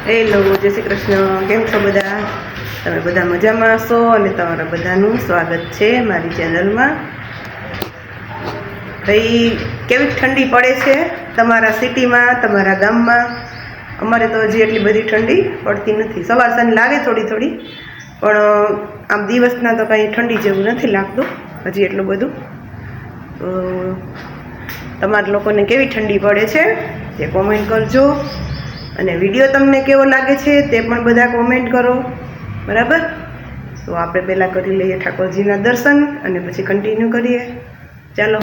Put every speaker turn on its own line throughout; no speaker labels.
Hello, જય શ્રી કૃષ્ણ. કેમ છો બધા? તમે બધા મજામાં હશો અને તમારા બધાનું સ્વાગત છે મારી ચેનલમાં. ભાઈ, કેવી ઠંડી પડે છે તમારા સિટીમાં, તમારા ગામમાં? અમારે તો હજી એટલી બધી ઠંડી પડતી નથી. સવાર સાંજ લાગે થોડી થોડી, પણ આમ દિવસના તો કંઈ ઠંડી જેવું નથી લાગતું હજી એટલું બધું. તો તમારા લોકોને કેવી ઠંડી પડે છે તે કોમેન્ટ કરજો, અને વિડીયો તમને કેવો લાગે છે તે પણ બધા કોમેન્ટ કરો, બરાબર? તો આપણે પહેલાં કરી લઈએ ઠાકોરજીના દર્શન અને પછી કન્ટિન્યુ કરીએ. ચાલો.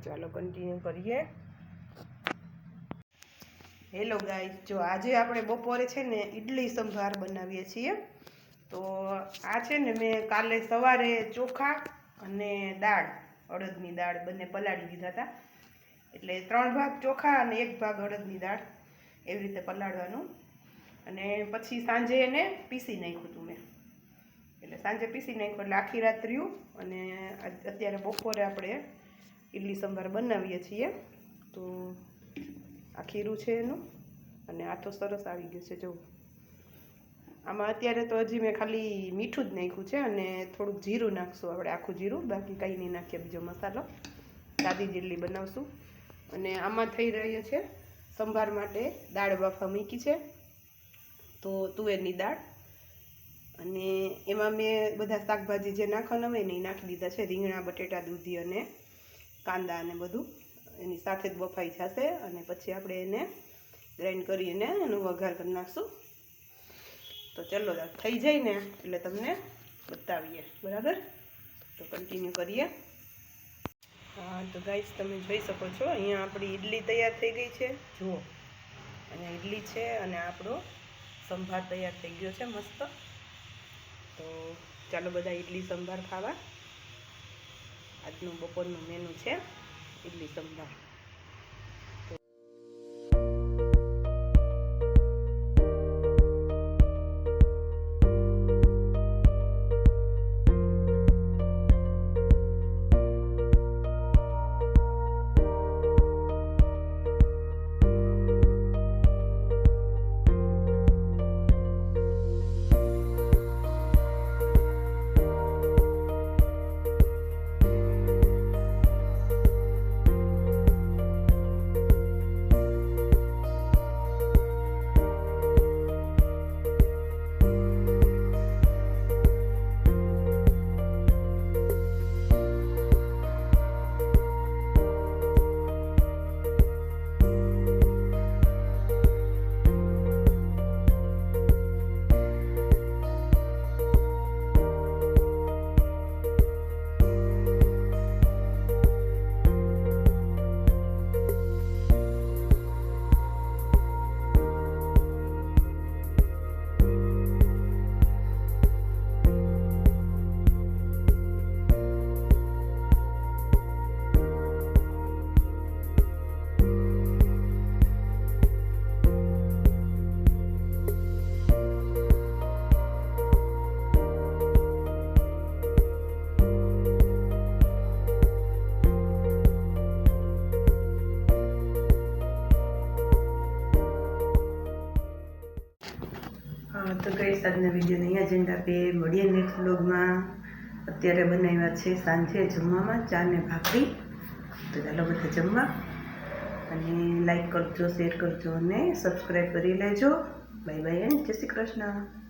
ચાલો કન્ટિન્યુ કરીએ. હેલો ગાઈસ, જો આજે આપણે બપોરે છે ને ઈડલી સંભાર બનાવીએ છીએ. તો આ છે ને મેં કાલે સવારે ચોખા અને દાળ, અડદની દાળ બંને પલાળી દીધા હતા. એટલે 3 ભાગ ચોખા અને 1 ભાગ અડદની દાળ, એવી રીતે પલાળવાનું. અને પછી સાંજે એને પીસી નાખ્યું હતું મેં. એટલે સાંજે પીસી નાખ્યું એટલે આખી રાત રહ્યું. અને અત્યારે બપોરે આપણે ઈડલી સંભાર બનાવીએ છીએ. તો આ ખીરું છે એનું, અને આ તો સરસ આવી ગયું છે. જો આમાં અત્યારે તો હજી મેં ખાલી મીઠું જ નાખ્યું છે અને થોડુંક જીરું નાખશું આપણે, આખું જીરું, બાકી કંઈ નહીં નાખીએ બીજો મસાલો. સાદી જ ઈડલી બનાવશું. અને આમાં થઈ રહ્યો છે સંભાર માટે દાળ બાફા મૂકી છે, તો તુવેરની દાળ. અને એમાં મેં બધા શાકભાજી જે નાખવાના હોય ને એ નાખી દીધા છે. રીંગણા, બટેટા, દૂધી અને કાંદા અને બધું એની સાથે જ બફાઈ જશે. અને પછી આપણે એને ગ્રાઇન્ડ કરીને એનો વઘાર કરી નાખશું. તો ચલો, થઈ જાય ને એટલે તમને બતાવીએ, બરાબર? તો કન્ટિન્યુ કરીએ. હા, તો ગાઈસ તમે જોઈ શકો છો અહીંયા આપણી ઈડલી તૈયાર થઈ ગઈ છે. જુઓ, અહીંયા ઈડલી છે અને આપણો સંભાર તૈયાર થઈ ગયો છે મસ્ત. તો ચાલો બધા ઈડલી સંભાર ખાવા. આજનું બપોરનું મેનુ છે ઈડલી સંભાર. તો ગાઈસ, આજના વિડીયોને અહીંયા જ એન્ડ આપીએ. મળીએ નેક્સ્ટ વ્લોગમાં. અત્યારે બનાવ્યા છે સાંજે જમવામાં ચા ને ભાખરી. તો ચાલો બધા જમવા. અને લાઈક કરજો, શેર કરજો અને સબસ્ક્રાઈબ કરી લેજો. બાય બાય એન્ડ જય શ્રી કૃષ્ણ.